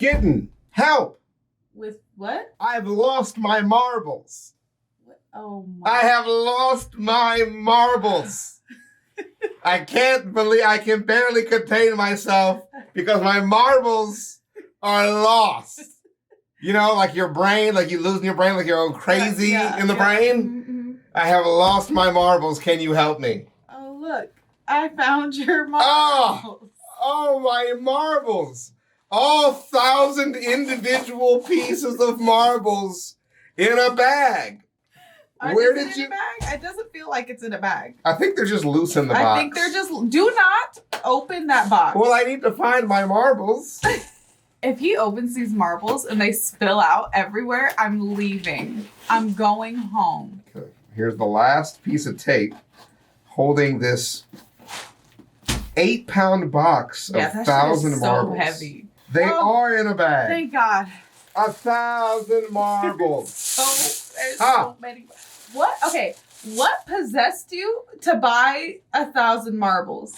Kitten, help! With what? I've lost my marbles. What? Oh my. I have lost my marbles. I can't believe I can barely contain myself because my marbles are lost. You know, like your brain, like you losing your brain, like you're all crazy in the brain. Mm-hmm. I have lost my marbles. Can you help me? Oh, look. I found your marbles. Oh, my marbles. All 1,000 individual pieces of marbles in a bag. Where did you? In a bag? It doesn't feel like it's in a bag. I think they're just loose in the box. I think they're just. Do not open that box. Well, I need to find my marbles. If he opens these marbles and they spill out everywhere, I'm leaving. I'm going home. Okay. Here's the last piece of tape holding this 8-pound box of 1,000 marbles. So heavy. They are in a bag. Thank God. 1,000 marbles. There's so many. What? Okay. What possessed you to buy 1,000 marbles?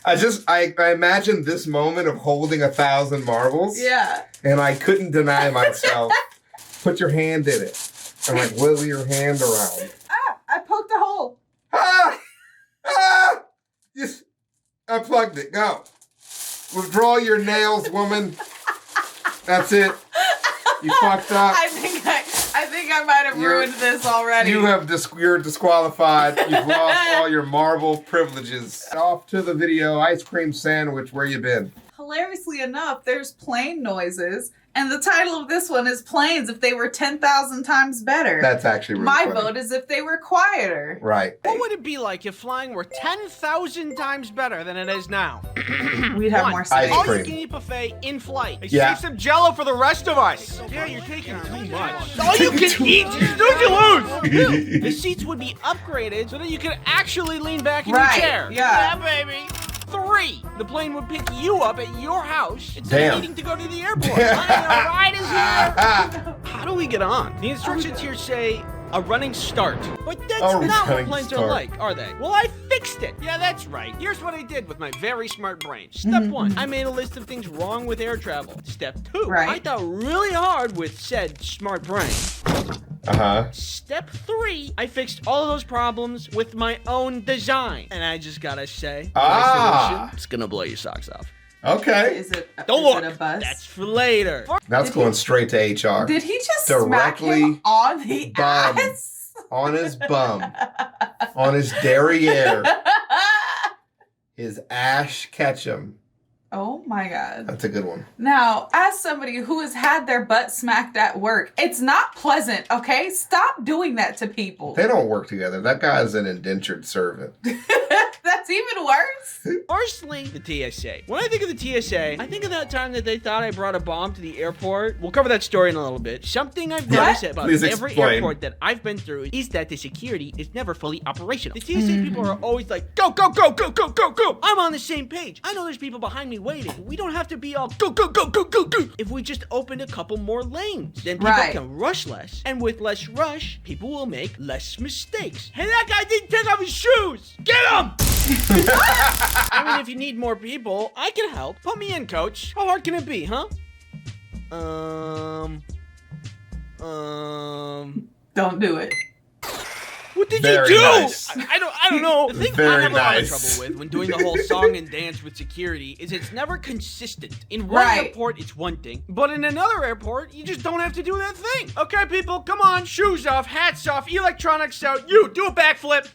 I imagine this moment of holding 1,000 marbles. Yeah. And I couldn't deny myself. Put your hand in it. And like wiggle your hand around. I poked a hole. Just, I plugged it. Go. Withdraw your nails, woman. That's it. You fucked up. I think I might have ruined this already. You're disqualified. You've lost all your marble privileges. Off to the video. Ice cream sandwich. Where you been? Hilariously enough, there's plane noises, and the title of this one is Planes If They Were 10,000 Times Better. That's actually really My funny. vote is if they were quieter. Right. What would it be like if flying were 10,000 times better than it is now? We'd have more space. All you can eat buffet in flight. Hey, Yeah. save some Jello for the rest of us. Yeah, you're taking too much. All you can eat is snooze you lose. The seats would be upgraded so that you could actually lean back in your chair. Yeah, baby. 3, the plane would pick you up at your house instead of needing to go to the airport. Honey, the ride is here. How do we get on? The instructions here say a running start. But that's not what planes are like, are they? Well, I fixed it. Yeah, that's right. Here's what I did with my very smart brain. Step 1, I made a list of things wrong with air travel. Step 2, I thought really hard with said smart brain. Step 3, I fixed all of those problems with my own design. And I just gotta say, my solution, it's gonna blow your socks off. Okay. Don't look. It a bus? That's for later. That's going straight to HR. Did he just Directly smack him on the ass? On his bum. On his derriere. His Ash Ketchum. Oh my God. That's a good one. Now, as somebody who has had their butt smacked at work, it's not pleasant, okay? Stop doing that to people. They don't work together. That guy's an indentured servant. That's even worse. Firstly, the TSA. When I think of the TSA, I think of that time that they thought I brought a bomb to the airport. We'll cover that story in a little bit. Something I've noticed about every airport that I've been through is that the security is never fully operational. The TSA people are always like, go, go, go, go, go, go, go. I'm on the same page. I know there's people behind me waiting. We don't have to be all go, go, go, go, go, go. If we just opened a couple more lanes, then people can rush less. And with less rush, people will make less mistakes. Hey, that guy didn't take off his shoes. Get him! I mean, if you need more people, I can help. Put me in, coach. How hard can it be, huh? Don't do it. What did you do? Nice. I don't know. The thing I have a lot of nice. trouble with when doing the whole song and dance with security is it's never consistent. In one airport, it's one thing, but in another airport, you just don't have to do that thing. Okay, people, come on. Shoes off, hats off, electronics out. You, do a backflip.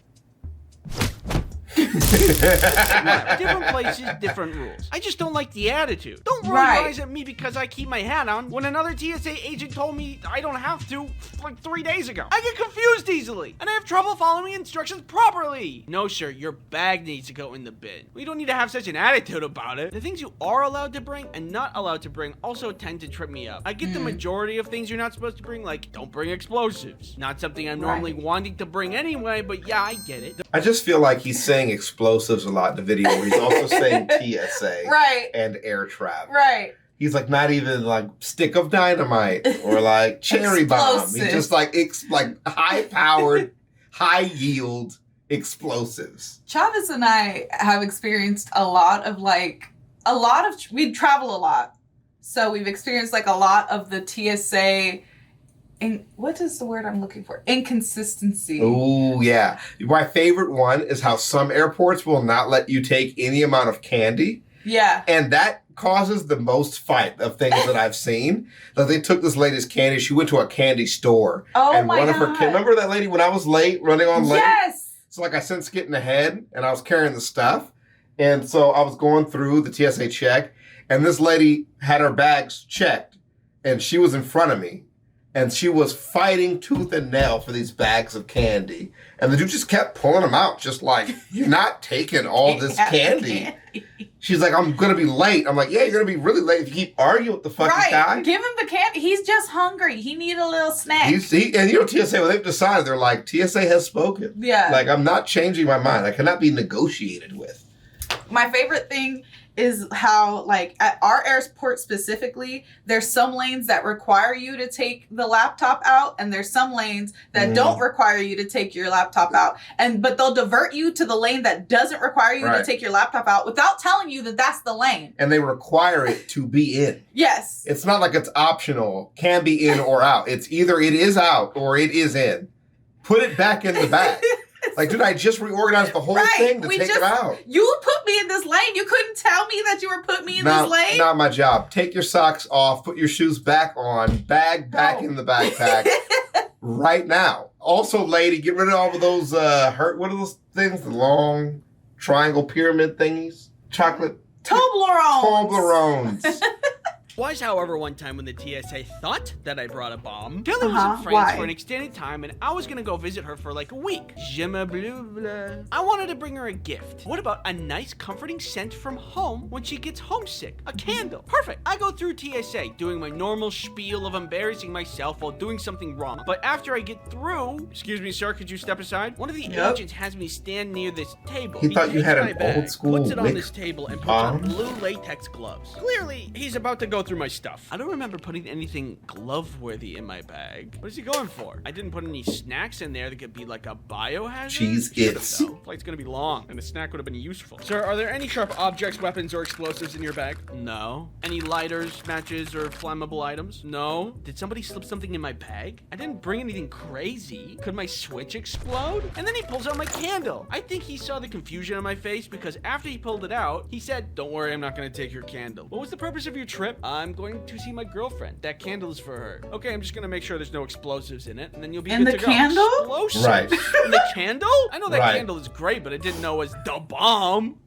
Different places, different rules. I just don't like the attitude. Don't roll your eyes at me because I keep my hat on when another TSA agent told me I don't have to like 3 days ago. I get confused easily, and I have trouble following instructions properly. No, sir, your bag needs to go in the bin. We don't need to have such an attitude about it. The things you are allowed to bring and not allowed to bring also tend to trip me up. I get the majority of things you're not supposed to bring, like don't bring explosives. Not something I'm normally wanting to bring anyway, but yeah, I get it. I just feel like he's saying explosives a lot in the video. He's also saying TSA and air travel. He's like not even like stick of dynamite or like cherry bomb. He's just like high-powered, high-yield explosives. Chavez and I have experienced a lot of we travel a lot. So we've experienced like a lot of the TSA. What is the word I'm looking for? Inconsistency. Oh, yeah. My favorite one is how some airports will not let you take any amount of candy. Yeah. And that causes the most fight of things that I've seen. Like they took this lady's candy. She went to a candy store. Oh, and my one God. of her kids, remember that lady when I was running on late? Yes. So like I sense getting ahead and I was carrying the stuff. And so I was going through the TSA check and this lady had her bags checked and she was in front of me. And she was fighting tooth and nail for these bags of candy. And the dude just kept pulling them out, just like, you're not taking all this candy. She's like, I'm going to be late. I'm like, yeah, you're going to be really late if you keep arguing with the fucking guy. Give him the candy. He's just hungry. He needs a little snack. And you know, TSA, when they've decided, they're like, TSA has spoken. Yeah. Like, I'm not changing my mind. I cannot be negotiated with. My favorite thing is how, like, at our airport specifically, there's some lanes that require you to take the laptop out, and there's some lanes that don't require you to take your laptop out. But they'll divert you to the lane that doesn't require you to take your laptop out without telling you that that's the lane. And they require it to be in. Yes. It's not like it's optional, can be in or out. It's either it is out or it is in. Put it back in the bag. Like, dude, I just reorganized the whole thing to take it out. You put me in this lane. You couldn't tell me that you were putting me in this lane. Not my job. Take your socks off. Put your shoes back on. Bag back in the backpack right now. Also, lady, get rid of all of those, what are those things? The long triangle pyramid thingies? Chocolate. Toblerones. Was, however, one time when the TSA thought that I brought a bomb. Kelly was in France for an extended time, and I was gonna go visit her for like a week. Je me bleu bleu. I wanted to bring her a gift. What about a nice, comforting scent from home when she gets homesick? A candle. Perfect. I go through TSA, doing my normal spiel of embarrassing myself while doing something wrong. But after I get through, excuse me, sir, could you step aside? One of the agents has me stand near this table. He thought you had an old school puts it on this table and puts on blue latex gloves. Clearly, he's about to go through my stuff. I don't remember putting anything glove-worthy in my bag. What is he going for? I didn't put any snacks in there that could be like a biohazard. Cheez-Its. Flight's gonna be long, and the snack would have been useful. Sir, are there any sharp objects, weapons, or explosives in your bag? No. Any lighters, matches, or flammable items? No. Did somebody slip something in my bag? I didn't bring anything crazy. Could my switch explode? And then he pulls out my candle. I think he saw the confusion on my face because after he pulled it out, he said, "Don't worry, I'm not gonna take your candle." What was the purpose of your trip? I'm going to see my girlfriend. That candle is for her. Okay, I'm just gonna make sure there's no explosives in it, and then you'll be good to go. And the candle? Explosives? Right. And the candle? I know that candle is great, but I didn't know it was the bomb.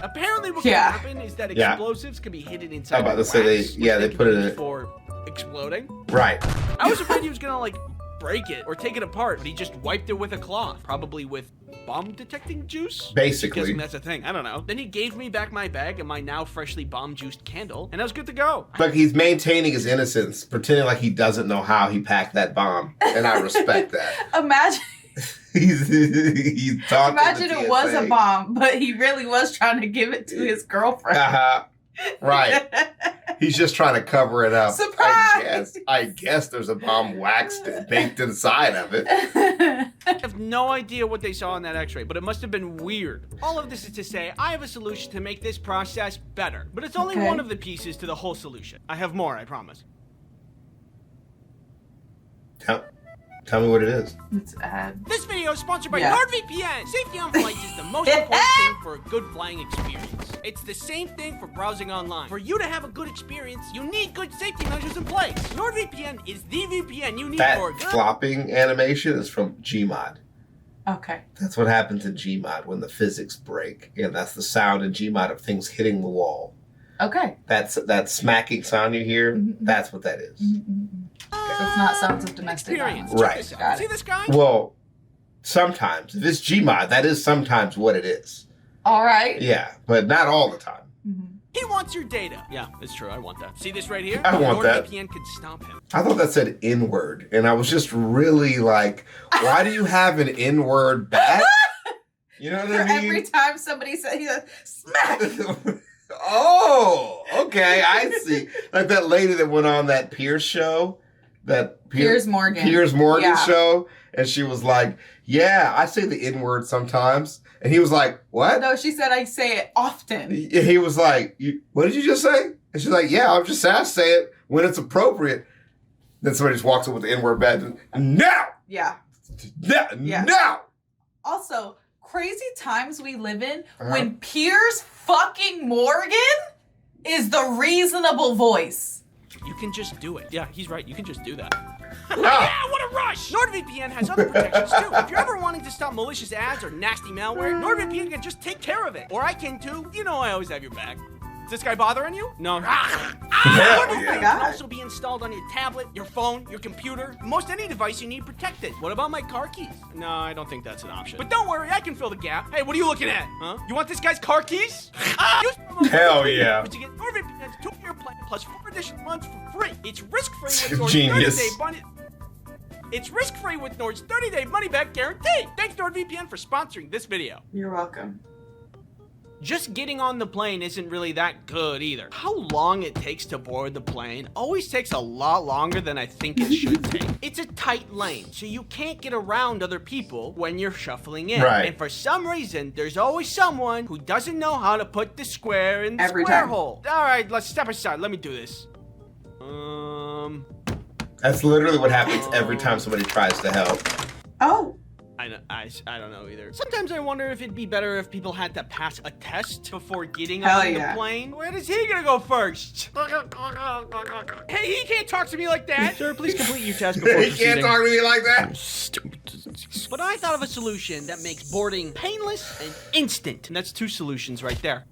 Apparently what can happen is that explosives can be hidden inside I'm about to say they put it in before exploding. Right. I was afraid he was gonna like break it or take it apart, but he just wiped it with a cloth, probably with bomb detecting juice? Basically. I'm guessing that's a thing. I don't know. Then he gave me back my bag and my now freshly bomb juiced candle, and I was good to go. But he's maintaining his innocence, pretending like he doesn't know how he packed that bomb, and I respect that. Imagine. he's talking. Imagine it was a bomb, but he really was trying to give it to his girlfriend. Right. He's just trying to cover it up. Surprise! I guess there's a bomb waxed and baked inside of it. I have no idea what they saw in that x-ray, but it must have been weird. All of this is to say, I have a solution to make this process better. But it's only one of the pieces to the whole solution. I have more, I promise. Tell me what it is. Let's add. This video is sponsored by NordVPN. Safety on flights is the most important thing for a good flying experience. It's the same thing for browsing online. For you to have a good experience, you need good safety measures in place. NordVPN is the VPN you need for a good... That flopping animation is from Gmod. Okay. That's what happens in Gmod when the physics break. And that's the sound in Gmod of things hitting the wall. Okay. That smacking sound you hear, that's what that is. So it's not sounds of domestic violence. Right. See this guy? Well, sometimes. If it's Gmod, that is sometimes what it is. All right. Yeah, but not all the time. He wants your data. Yeah, it's true. I want that. See this right here? I want that. NordVPN could stop him. I thought that said N-word, and I was just really like, why do you have an N-word back? You know what I mean? Every time somebody says, he's like, smack! Oh, okay, I see. Like that lady that went on that Piers show. That Piers Morgan show, and she was like, yeah, I say the N-word sometimes. And he was like, what? No, she said I say it often. He was like, what did you just say? And she's like, yeah, I'm just asked to say it when it's appropriate. Then somebody just walks up with the N-word badge. Now! Yeah. Now! Also, crazy times we live in when Piers fucking Morgan is the reasonable voice. You can just do it. Yeah, he's right. You can just do that. Yeah, what a rush! NordVPN has other protections too. If you're ever wanting to stop malicious ads or nasty malware, NordVPN can just take care of it. Or I can too. You know I always have your back. Is this guy bothering you? No. NordVPN can also be installed on your tablet, your phone, your computer, most any device you need protected. What about my car keys? No, I don't think that's an option. But don't worry, I can fill the gap. Hey, what are you looking at? Huh? You want this guy's car keys? Hell yeah. But you get NordVPN's 2-year plan plus 4 additional months for free. It's risk-free with Nord's Genius. 30-day money. It's risk-free with Nord's 30-day money-back guarantee. Thanks NordVPN for sponsoring this video. You're welcome. Just getting on the plane isn't really that good either. How long it takes to board the plane always takes a lot longer than I think it should take. It's a tight lane, so you can't get around other people when you're shuffling in. Right. And for some reason, there's always someone who doesn't know how to put the square in the Every square time. hole. All right, let's step aside. Let me do this. That's literally what happens every time somebody tries to help. Oh. I don't know either. Sometimes I wonder if it'd be better if people had to pass a test before getting on the plane. Where is he gonna go first? Hey, he can't talk to me like that. Sir, please complete your test before He can't talk to me like that. Stupid. But I thought of a solution that makes boarding painless and instant. And that's 2 solutions right there.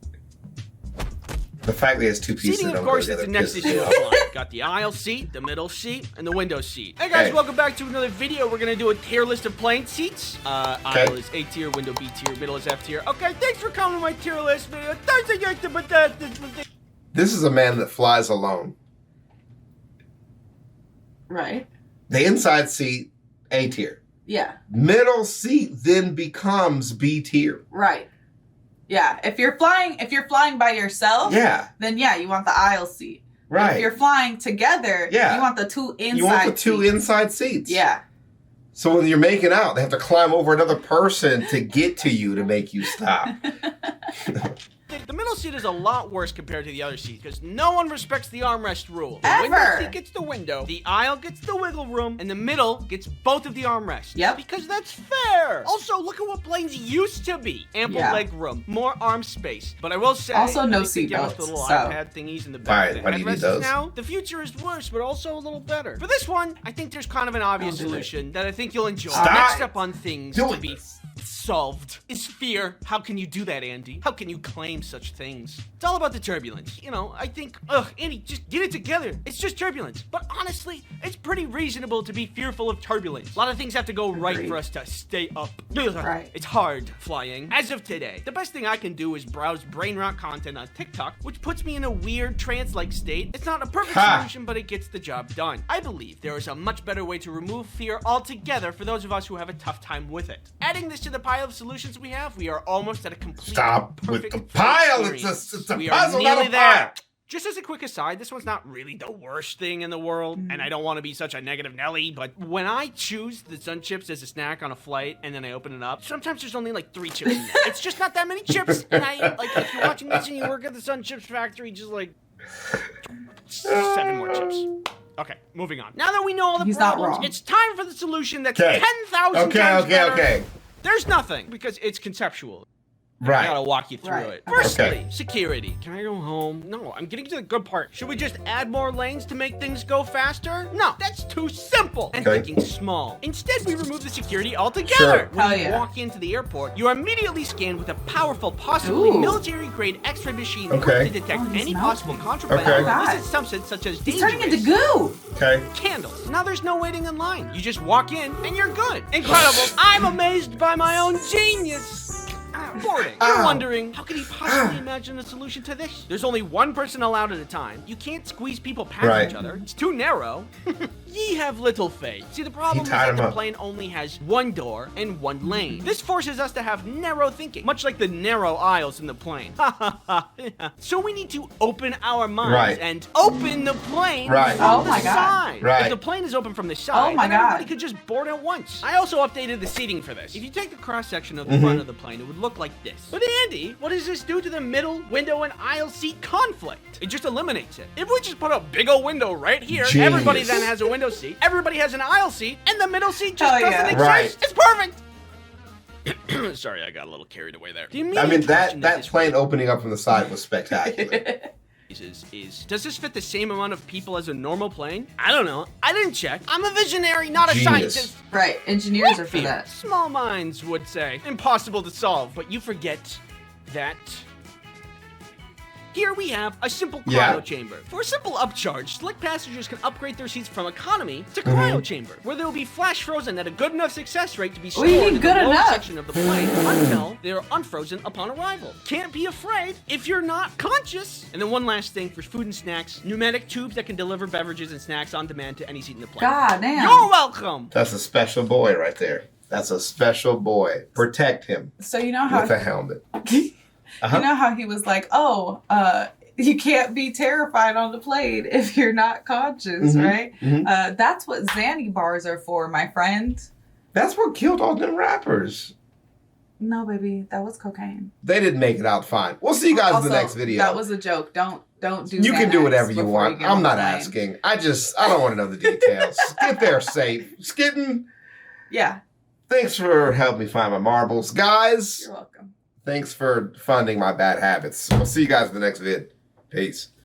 The fact that it's 2 pieces. Seating, of course, is the next issue of flying. Got the aisle seat, the middle seat, and the window seat. Hey guys, welcome back to another video. We're gonna do a tier list of plane seats. Aisle is A tier, window B tier, middle is F tier. Okay, thanks for coming to my tier list video. This is a man that flies alone. Right. The inside seat, A tier. Yeah. Middle seat then becomes B tier. Right. Yeah. If you're flying by yourself, then you want the aisle seat. Right. If you're flying together, you want the 2 inside seats. You want the 2 inside seats. Yeah. So when you're making out, they have to climb over another person to get to you to make you stop. The middle seat is a lot worse compared to the other seats because no one respects the armrest rule. The Ever. window seat gets the window, the aisle gets the wiggle room, and the middle gets both of the armrests. Yep. Because that's fair. Also, look at what planes used to be. Ample leg room, more arm space. But I will say, also no seat belts. The little iPad thingies in the back. Why do you need those? Now, the future is worse, but also a little better. For this one, I think there's kind of an obvious solution that I think you'll enjoy. Next up on things to be solved is fear. How can you do that, Andy? How can you claim such things? It's all about the turbulence. You know, I think, Andy, just get it together. It's just turbulence. But honestly, it's pretty reasonable to be fearful of turbulence. A lot of things have to go right for us to stay up. Right. It's hard flying. As of today, the best thing I can do is browse brain rot content on TikTok, which puts me in a weird trance-like state. It's not a perfect solution, but it gets the job done. I believe there is a much better way to remove fear altogether for those of us who have a tough time with it. Adding this to the pile of solutions we have, we are almost at a complete with the pile. It's a we puzzle, are not nearly a there. pile. Just as a quick aside, this one's not really the worst thing in the world, and I don't want to be such a negative Nelly, but when I choose the Sun Chips as a snack on a flight, and then I open it up, sometimes there's only like 3 chips in there. It's just not that many chips, and if you're watching this and you work at the Sun Chips factory, just 7 more chips. Okay, moving on. Now that we know all the problems, it's time for the solution that's 10,000 times better. Okay. There's nothing, because it's conceptual. Right. I gotta walk you through it. Firstly, security. Can I go home? No, I'm getting to the good part. Should we just add more lanes to make things go faster? No, that's too simple. And thinking small. Instead, we remove the security altogether. When you walk into the airport, you are immediately scanned with a powerful, possibly military-grade X-ray machine equipped to detect any possible contraband or illicit substance such as dangerous. Turning into goo. Candles. Now there's no waiting in line. You just walk in and you're good. Incredible. I'm amazed by my own genius. Boarding. You're wondering, how can he possibly imagine a solution to this? There's only one person allowed at a time. You can't squeeze people past each other. It's too narrow. Ye have little faith. See, the problem is that the plane only has 1 door and 1 lane. This forces us to have narrow thinking, much like the narrow aisles in the plane. So we need to open our minds and open the plane from the side. If the plane is open from the side, then everybody could just board at once. I also updated the seating for this. If you take the cross-section of the front of the plane, it would look like this. But Andy, what does this do to the middle, window, and aisle seat conflict? It just eliminates it. If we just put a big old window right here, Genius. everybody then has a window seat, everybody has an aisle seat, and the middle seat just doesn't exist. Right. It's perfect. Sorry, I got a little carried away there. I mean, that plane opening up from the side was spectacular. Does this fit the same amount of people as a normal plane? I don't know. I didn't check. I'm a visionary, not a scientist. Right. Engineers are for that. Small minds would say. Impossible to solve, but you forget that... Here we have a simple cryo chamber. For a simple upcharge, select passengers can upgrade their seats from economy to cryo chamber, where they will be flash frozen at a good enough success rate to be stored in the lower section of the plane until they are unfrozen upon arrival. Can't be afraid if you're not conscious. And then one last thing for food and snacks, pneumatic tubes that can deliver beverages and snacks on demand to any seat in the plane. God damn. You're welcome. That's a special boy right there. That's a special boy. Protect him. So you know how with a helmet. You know how he was like, you can't be terrified on the plane if you're not conscious, right? Mm-hmm. That's what Xanny bars are for, my friend. That's what killed all them rappers. No, baby, that was cocaine. They didn't make it out fine. We'll see you guys in the next video. That was a joke. Don't do. You can do whatever you want. I'm not asking. I don't want to know the details. Get there safe. Skittin'. Yeah. Thanks for helping me find my marbles, guys. You're welcome. Thanks for funding my bad habits. We'll see you guys in the next vid. Peace.